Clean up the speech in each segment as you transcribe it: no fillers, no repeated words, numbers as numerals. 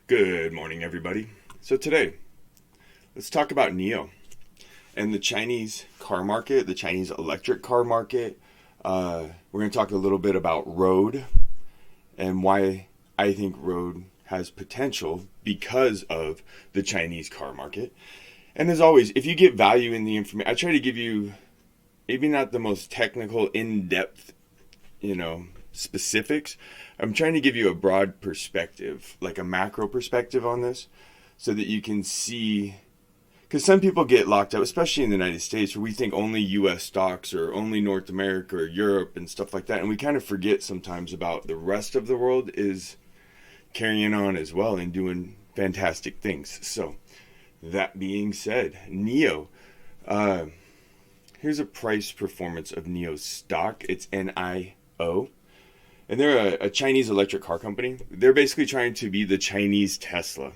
Good morning, everybody. So today, let's talk about NIO and the Chinese car market, the Chinese electric car market. We're going to talk a little bit about Road and why I think Road has potential because of the Chinese car market. And as always, if you get value in the information, I try to give you maybe not the most technical, in-depth, specifics. I'm trying to give you a broad perspective, like a macro perspective on this, so that you can see, because some people get locked up, especially in the United States, where we think only U.S. stocks or only North America or Europe and stuff like that, and we kind of forget sometimes about the rest of the world is carrying on as well and doing fantastic things. So, that being said, NIO, here's a price performance of NIO's stock. It's NIO. And they're a Chinese electric car company. They're basically trying to be the Chinese Tesla.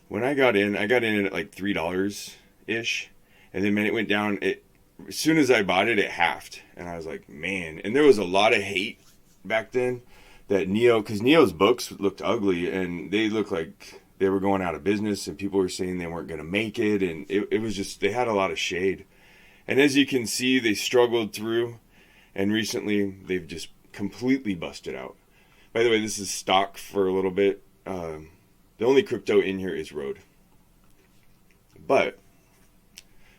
When I got in at like $3-ish. And then when it went down, as soon as I bought it, it halved. And I was like, man. And there was a lot of hate back then that NIO, because NIO's books looked ugly and they looked like they were going out of business and people were saying they weren't going to make it. And it was just, they had a lot of shade. And as you can see, they struggled through. And recently, they've just completely busted out. By the way, this is stock for a little bit. The only crypto in here is Road. But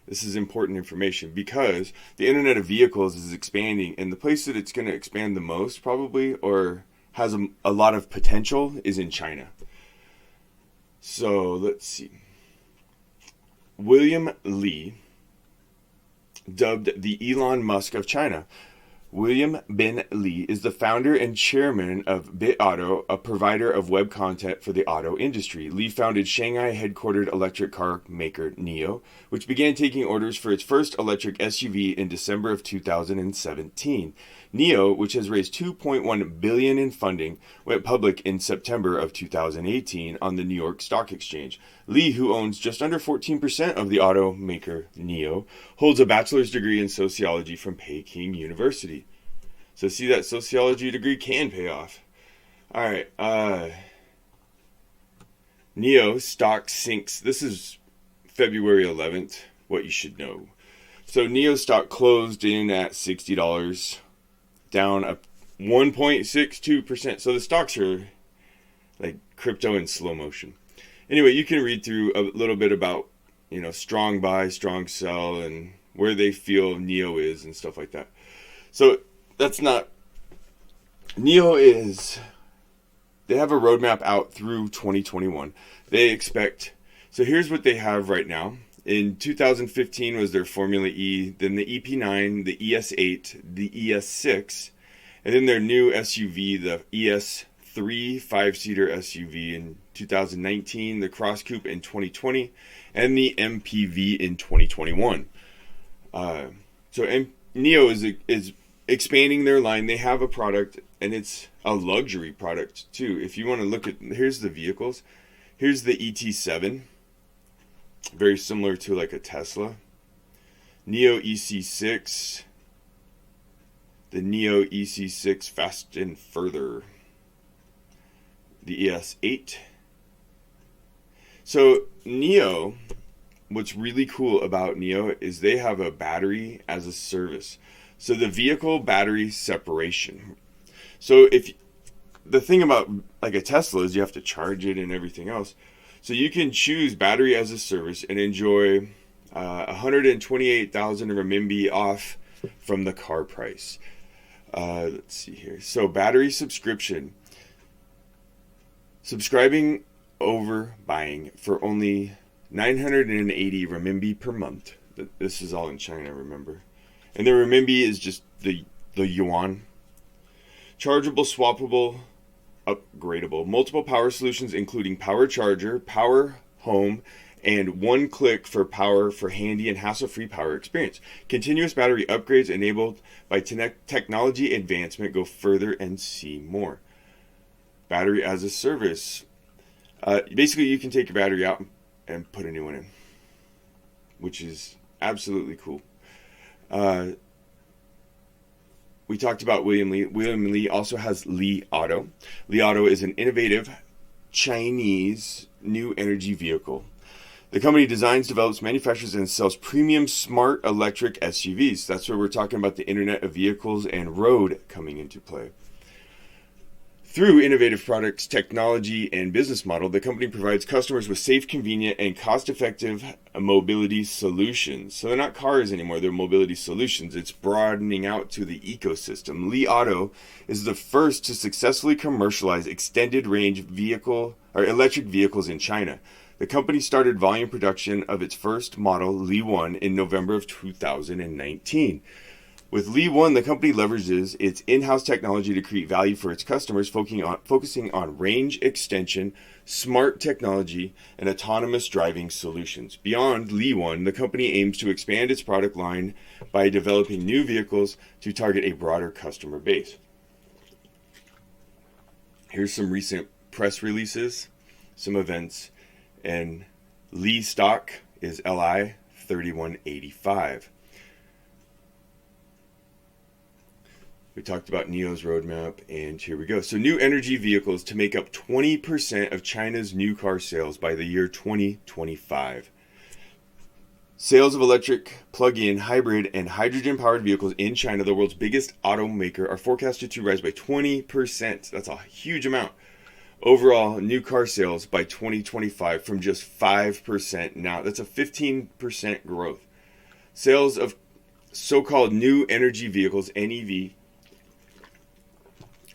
this is important information because the Internet of Vehicles is expanding, and the place that it's going to expand the most probably, or has a lot of potential, is in China. So let's see. William Li, dubbed the Elon Musk of China. William bin Li is the founder and chairman of BitAuto, a provider of web content for the auto industry. Li founded Shanghai-headquartered electric car maker NIO, which began taking orders for its first electric SUV in December of 2017. NIO, which has raised $2.1 billion in funding, went public in September of 2018 on the New York Stock Exchange. Li, who owns just under 14% of the automaker NIO, holds a bachelor's degree in sociology from Peking University. So see, that sociology degree can pay off. All right. NIO stock sinks. This is February 11th, what you should know. So NIO stock closed in at $60, down 1.62%. So the stocks are like crypto in slow motion. Anyway, you can read through a little bit about, strong buy, strong sell, and where they feel NIO is and stuff like that. So that's not, NIO is, they have a roadmap out through 2021. They expect, so here's what they have right now. In 2015 was their Formula E, then the EP9, the ES8, the ES6, and then their new SUV, the ES3 5-seater SUV in 2019, the Cross Coupe in 2020, and the MPV in 2021. So NIO is expanding their line. They have a product, and it's a luxury product too. If you want to look at, here's the vehicles. Here's the ET7. Very similar to like a Tesla. NIO EC6. The NIO EC6 Fast and Further. The ES8. So NIO, what's really cool about NIO is they have a battery as a service. So the vehicle battery separation. So if the thing about like a Tesla is you have to charge it and everything else. So you can choose battery as a service and enjoy 128,000 renminbi off from the car price. Let's see here. So battery subscription. Subscribing over buying for only 980 renminbi per month. This is all in China, remember. And the renminbi is just the yuan. Chargeable, swappable, upgradable. Multiple power solutions including power charger, power home, and one click for power for handy and hassle-free power experience. Continuous battery upgrades enabled by technology advancement. Go further and see more. Battery as a service. Basically, you can take your battery out and put a new one in, which is absolutely cool. We talked about William Li. William Li also has Li Auto. Li Auto is an innovative Chinese new energy vehicle. The company designs, develops, manufactures, and sells premium smart electric SUVs. That's where we're talking about the Internet of Vehicles and road coming into play. Through innovative products, technology, and business model, the company provides customers with safe, convenient, and cost-effective mobility solutions. So they're not cars anymore, they're mobility solutions. It's broadening out to the ecosystem. Li Auto is the first to successfully commercialize extended range electric vehicles in China. The company started volume production of its first model, Li 1, in November of 2019. With Li 1, the company leverages its in-house technology to create value for its customers, focusing on range extension, smart technology, and autonomous driving solutions. Beyond Li 1, the company aims to expand its product line by developing new vehicles to target a broader customer base. Here's some recent press releases, some events, and Li stock is LI 3185. We talked about NIO's roadmap, and here we go. So new energy vehicles to make up 20% of China's new car sales by the year 2025. Sales of electric, plug-in, hybrid, and hydrogen-powered vehicles in China, the world's biggest automaker, are forecasted to rise by 20%. That's a huge amount. Overall, new car sales by 2025 from just 5% now. That's a 15% growth. Sales of so-called new energy vehicles, NEV,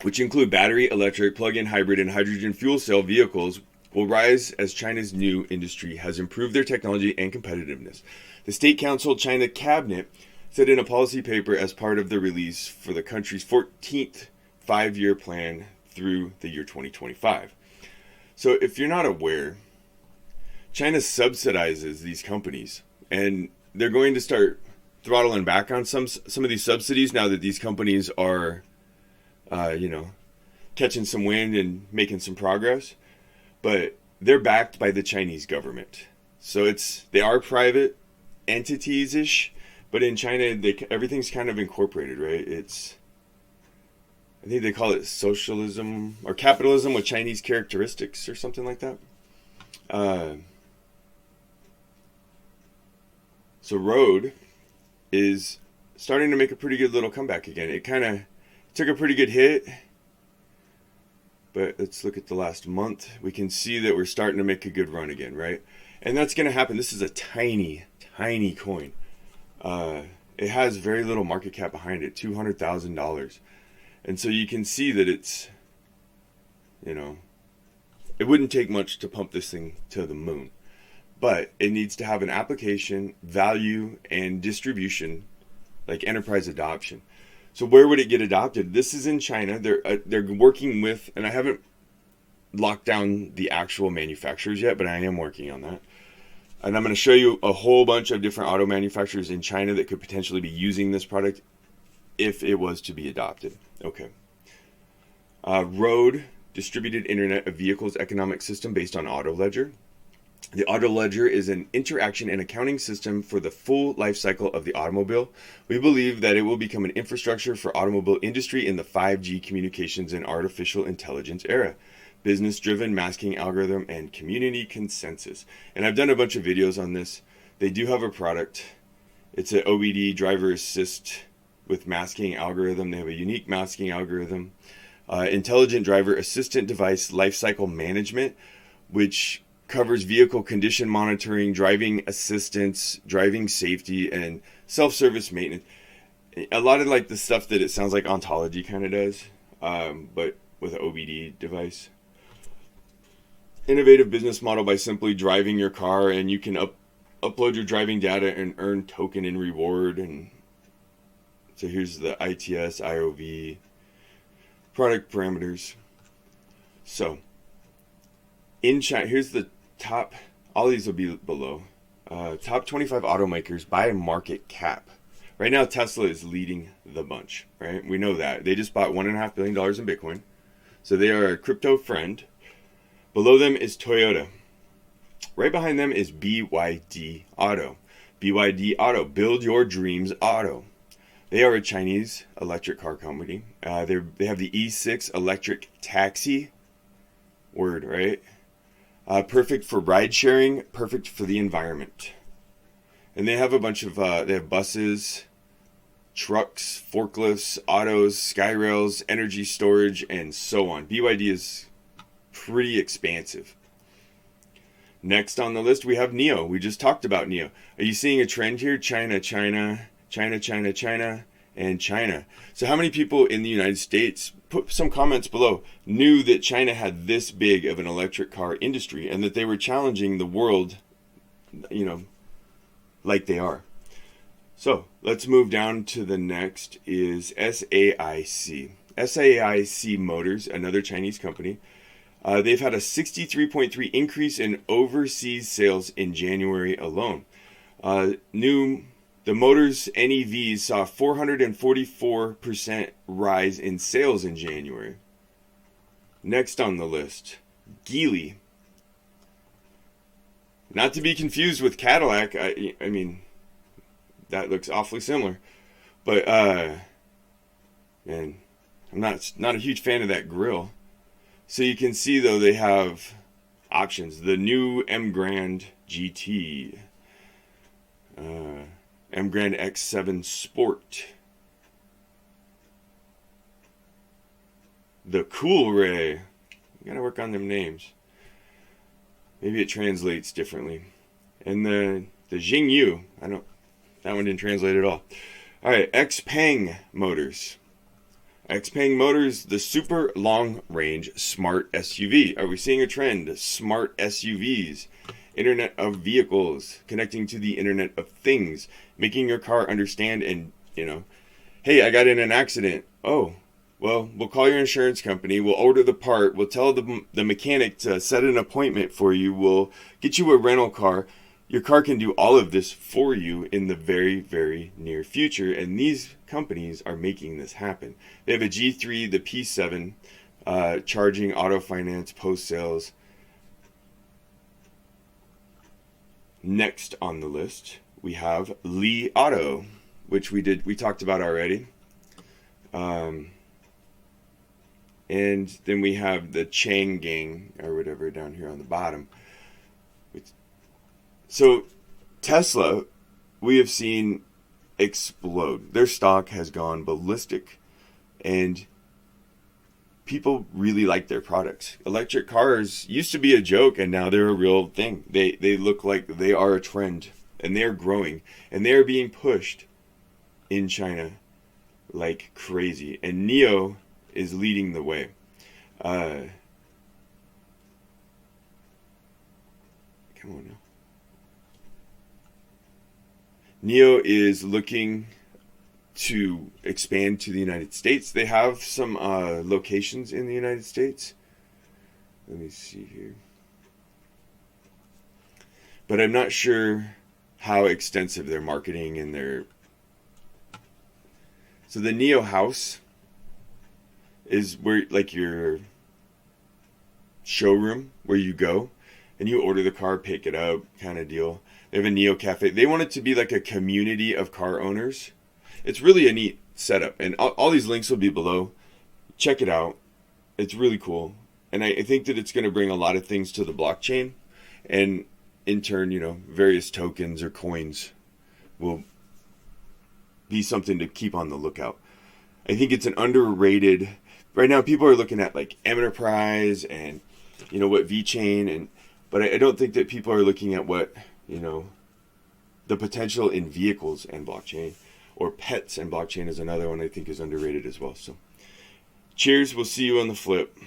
which include battery, electric, plug-in hybrid, and hydrogen fuel cell vehicles, will rise as China's new industry has improved their technology and competitiveness. The State Council China Cabinet said in a policy paper as part of the release for the country's 14th five-year plan through the year 2025. So if you're not aware, China subsidizes these companies, and they're going to start throttling back on some of these subsidies now that these companies are catching some wind and making some progress. But they're backed by the Chinese government. So they are private entities-ish, but in China, everything's kind of incorporated, right? I think they call it socialism or capitalism with Chinese characteristics or something like that. So Road is starting to make a pretty good little comeback again. It kind of took a pretty good hit, but let's look at the last month. We can see that we're starting to make a good run again, right? And that's going to happen. This is a tiny, tiny coin. It has very little market cap behind it, $200,000. And so you can see that it wouldn't take much to pump this thing to the moon. But it needs to have an application, value, and distribution, like enterprise adoption. So where would it get adopted? This is in China. They're working with, and I haven't locked down the actual manufacturers yet, but I am working on that. And I'm going to show you a whole bunch of different auto manufacturers in China that could potentially be using this product if it was to be adopted. Okay. Road, distributed Internet of Vehicles economic system based on Auto Ledger. The Auto Ledger is an interaction and accounting system for the full life cycle of the automobile. We believe that it will become an infrastructure for automobile industry in the 5G communications and artificial intelligence era. Business-driven masking algorithm and community consensus. And I've done a bunch of videos on this. They do have a product. It's an OBD driver assist with masking algorithm. They have a unique masking algorithm. Intelligent driver assistant device lifecycle management, which covers vehicle condition monitoring, driving assistance, driving safety, and self-service maintenance. A lot of like the stuff that it sounds like Ontology kind of does, but with an OBD device. Innovative business model by simply driving your car, and you can upload your driving data and earn token and reward. And so here's the ITS, IOV, product parameters. So in China, here's the top, all these will be below. Top 25 automakers by market cap. Right now, Tesla is leading the bunch, right? We know that. They just bought $1.5 billion in Bitcoin. So they are a crypto friend. Below them is Toyota. Right behind them is BYD Auto. BYD Auto, build your dreams auto. They are a Chinese electric car company. They have the E6 electric taxi. word, right? Perfect for ride sharing, perfect for the environment. And they have a bunch of, they have buses, trucks, forklifts, autos, sky rails, energy storage, and so on. BYD is pretty expansive. Next on the list, we have NIO. We just talked about NIO. Are you seeing a trend here? China, China, China, China, China, and China. So how many people in the United States, put some comments below, knew that China had this big of an electric car industry and that they were challenging the world, like they are? So let's move down to the next is SAIC. SAIC Motors, another Chinese company. They've had a 63.3 increase in overseas sales in January alone. The Motors NEVs saw a 444% rise in sales in January. Next on the list, Geely. Not to be confused with Cadillac. I mean, that looks awfully similar. But, man, I'm not a huge fan of that grille. So you can see, though, they have options. The new M Grand GT, M Grand X7 Sport, the Cool Ray. You gotta work on them names. Maybe it translates differently. And the Jingyu. That one didn't translate at all. All right, Xpeng Motors. Xpeng Motors, the super long-range smart SUV. Are we seeing a trend? Smart SUVs, Internet of Vehicles, connecting to the Internet of Things, making your car understand and, hey, I got in an accident. Oh, well, we'll call your insurance company. We'll order the part. We'll tell the mechanic to set an appointment for you. We'll get you a rental car. Your car can do all of this for you in the very, very near future. And these companies are making this happen. They have a G3, the P7, charging, auto finance, post sales. Next on the list, we have Li Auto, which we talked about already. And then we have the Chang Gang, or whatever, down here on the bottom. So Tesla, we have seen explode. Their stock has gone ballistic, and people really like their products. Electric cars used to be a joke, and now they're a real thing. They look like they are a trend, and they're growing, and they're being pushed in China like crazy. And NIO is leading the way. Come on now. NIO is looking to expand to the United States. They have some locations in the United States. Let me see here. But I'm not sure how extensive their marketing and their... So the NIO House is where, like, your showroom where you go and you order the car, pick it up, kind of deal. They have a NIO Cafe. They want it to be like a community of car owners. It's really a neat setup. And all these links will be below. Check it out. It's really cool. And I think that it's going to bring a lot of things to the blockchain. And in turn, various tokens or coins will be something to keep on the lookout. I think it's an underrated... Right now, people are looking at like Enterprise and, what VeChain. But I don't think that people are looking at what... the potential in vehicles and blockchain, or pets and blockchain is another one I think is underrated as well. So cheers. We'll see you on the flip.